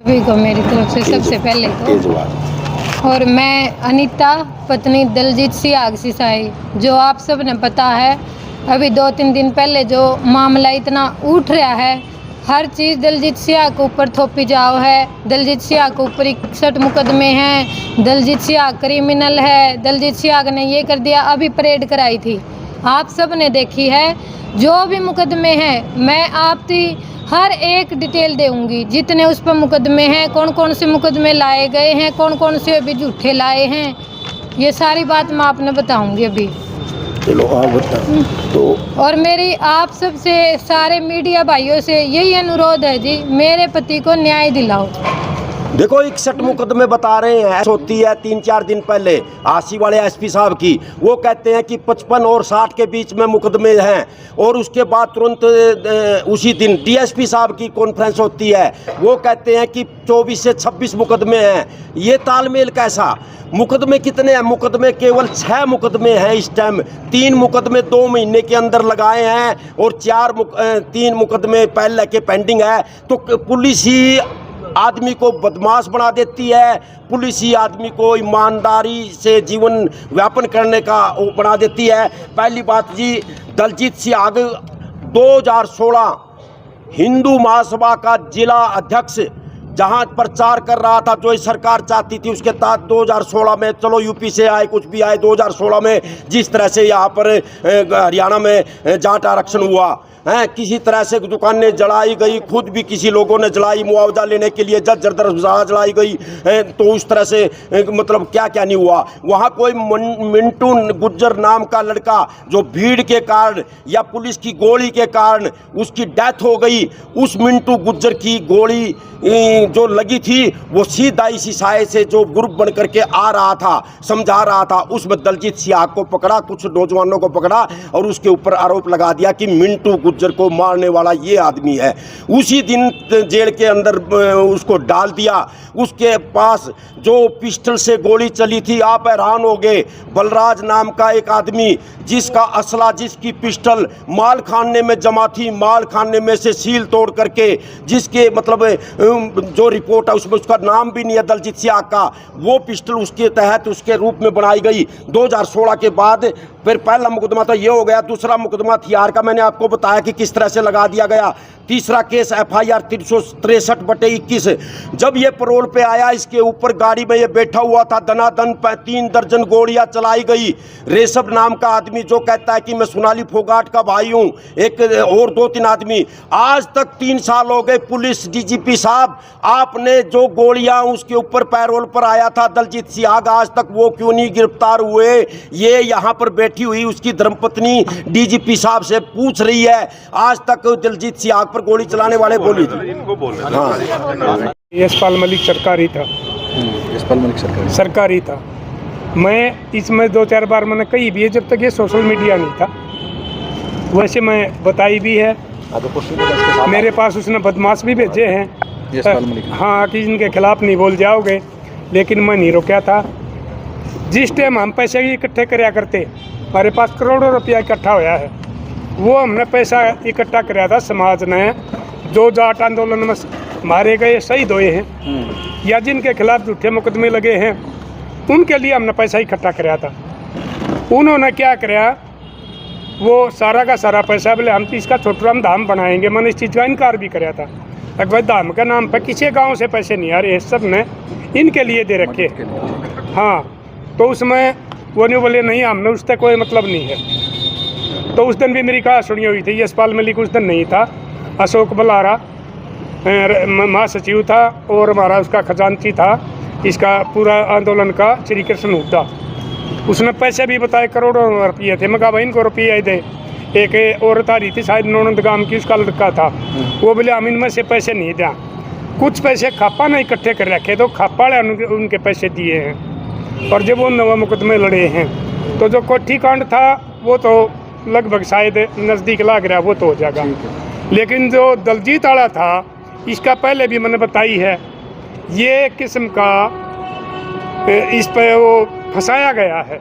सभी को मेरी तरफ से सबसे पहले तो, और मैं अनीता पत्नी दलजीत सियाग सिसाई, जो आप सब ने पता है अभी 2-3 दिन पहले जो मामला इतना उठ रहा है, हर चीज़ दलजीत सियाग के ऊपर थोपी जाओ है। दलजीत सियाग के ऊपर 61 मुकदमे हैं, दलजीत सियाग क्रिमिनल है, दलजीत सियाग ने ये कर दिया। अभी परेड कराई थी, आप सब ने देखी है। जो भी मुकदमे हैं मैं आपकी हर एक डिटेल दूंगी, जितने उस पर मुकदमे हैं, कौन कौन से मुकदमे लाए गए हैं, कौन कौन से अभी झूठे लाए हैं, ये सारी बात मैं आपने बताऊंगी अभी। चलो आप बताओ तो। और मेरी आप सब से सारे मीडिया भाइयों से यही अनुरोध है जी, मेरे पति को न्याय दिलाओ। देखो 61 मुकदमे बता रहे हैं, होती है 3-4 दिन पहले आसी वाले एसपी साहब की, वो कहते हैं कि 55 और 60 के बीच में मुकदमे हैं, और उसके बाद तुरंत उसी दिन डीएसपी साहब की कॉन्फ्रेंस होती है, वो कहते हैं कि 24 से 26 मुकदमे हैं। ये तालमेल कैसा? मुकदमे कितने हैं? मुकदमे केवल 6 मुकदमे हैं इस टाइम। 3 मुकदमे 2 महीने के अंदर लगाए हैं और 3 मुकदमे पहले के पेंडिंग है। तो पुलिस ही आदमी को बदमाश बना देती है, पुलिस ही आदमी को ईमानदारी से जीवन व्यापन करने का बना देती है। पहली बात जी, दलजीत सियाग 2016 हिंदू महासभा का जिला अध्यक्ष जहां प्रचार कर रहा था, जो सरकार चाहती थी उसके तहत 2016 में, चलो यूपी से आए कुछ भी आए, 2016 में जिस तरह से यहाँ पर हरियाणा में जाट आरक्षण हुआ है, किसी तरह से दुकानें जलाई गई, खुद भी किसी लोगों ने जलाई मुआवजा लेने के लिए, जर्जर धर्मशाला जलाई गई, तो उस तरह से मतलब क्या क्या नहीं हुआ। वहाँ कोई मिंटू गुज्जर नाम का लड़का जो भीड़ के कारण या पुलिस की गोली के कारण उसकी डेथ हो गई, उस मिंटू गुज्जर की गोली जो लगी थी वो सीधा इसी साए से जो ग्रुप बन करके आ रहा था, समझा रहा था, उसमें दलजीत सियाग को पकड़ा, कुछ नौजवानों को पकड़ा और उसके ऊपर आरोप लगा दिया कि मिंटू गुज्जर को मारने वाला ये आदमी है। उसी दिन जेल के अंदर उसको डाल दिया। उसके पास जो पिस्टल से गोली चली थी, आप हैरान हो गए, बलराज नाम का एक आदमी जिसका असला, जिसकी पिस्टल माल खाने में जमा थी, माल खाने में से सील तोड़ करके, जिसके मतलब जो रिपोर्ट है उसमें उसका नाम भी नहीं है दलजीत सियाग का, वो पिस्टल उसके तहत उसके रूप में बनाई गई। 2016 के बाद फिर पहला मुकदमा तो ये हो गया, दूसरा मुकदमा हथियार का मैंने आपको बताया कि किस तरह से लगा दिया गया। तीसरा केस FIR 363/21, जब ये परोल पे आया, इसके ऊपर गाड़ी में ये बैठा हुआ था, दनादन 3 दर्जन गोलियां चलाई गई। रेशब नाम का आदमी जो कहता है कि मैं सोनाली फोगाट का भाई हूँ, एक और 2-3 आदमी। आज तक 3 साल हो गए। पुलिस DGP साहब, आपने जो गोलियां उसके ऊपर पैरोल पर आया था दलजीत सियाग, आज तक वो क्यों नहीं गिरफ्तार हुए? ये यहाँ पर बैठी हुई उसकी धर्मपत्नी DGP साहब से पूछ रही है, आज तक दलजीत सियाग पर गोली चलाने वाले बोली थी। हाँ, यशपाल मलिक सरकारी था। यशपाल मलिक सरकारी था। मैं इसमें 2-4 बार मैंने कही भी है, जब तक ये सोशल मीडिया नहीं था। वैसे मैं बताई भी है, मेरे पास उसने बदमाश भी भेजे हैं, हाँ, कि इनके खिलाफ नहीं बोल जाओगे, लेकिन मैं नहीं रोका था। जिस टाइम हम पैसे इकट्ठे कराया करते, हमारे पास करोड़ों रुपया इकट्ठा होया है, वो हमने पैसा इकट्ठा कराया था। समाज ने जो जाट आंदोलन में मारे गए, शहीद हुए हैं, या जिनके खिलाफ झूठे मुकदमे लगे हैं, उनके लिए हमने पैसा इकट्ठा कराया था। उन्होंने क्या कराया, वो सारा का सारा पैसा बोले हम तो इसका छोटराम धाम बनाएंगे, मैंने इस चीज़ का इनकार भी कराया था। अगर धाम के नाम पर किसी गांव से पैसे नहीं आ रहे, सब ने इनके लिए दे रखे। हाँ, तो उसमें वो नहीं बोले नहीं, हमने उससे कोई मतलब नहीं है। तो उस दिन भी मेरी कहा सुनी हुई थी। यशपाल मलिक उस दिन नहीं था, अशोक बलारा महासचिव था और हमारा उसका खजांची था, इसका पूरा आंदोलन का श्री कृष्ण हुड्डा। उसने पैसे भी बताए, करोड़ों रुपये थे। मैं कहा भाई इनको रुपये दे। एक औरत आ रही थी शायद नौनंद गांव की, उसका लड़का था, वो बोले हम इनमें से पैसे नहीं दिया। कुछ पैसे खापा ने इकट्ठे कर रखे, तो खापा ने उनके पैसे दिए हैं। और जब वो 9 मुकदमे लड़े हैं, तो जो कोठी कांड था वो तो लगभग शायद नज़दीक लग रहा, वो तो हो जाएगा। लेकिन जो दलजीत वाला था, इसका पहले भी मैंने बताई है, ये किस्म का इस पे वो फंसाया गया है,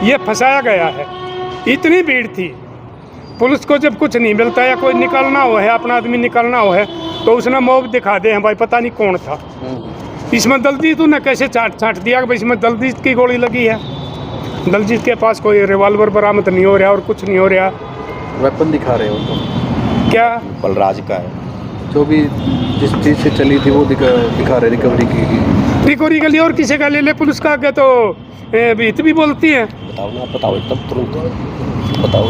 ये फंसाया गया है। इतनी भीड़ थी, पुलिस को जब कुछ नहीं मिलता या कोई निकलना हो है, अपना आदमी निकलना हो है, तो उसने मॉब दिखा दे हैं भाई, पता नहीं कौन था। इसमें दलजीत ने कैसे छाट दिया कि भाई इसमें दलजीत की गोली लगी है। दलजीत के पास कोई रिवॉल्वर बरामद नहीं हो रहा और कुछ नहीं हो रहा। वेपन दिखा रहे हो तो क्या बलराज का है, जो भी जिस चीज़ से चली थी वो दिखा रहे, रिकवरी की। रिकवरी के लिए और किसी का ले ले, पुलिस का आगे तो भीत भी बोलती है। बताओ ना, बताओ एकदम तुरंत बताओ।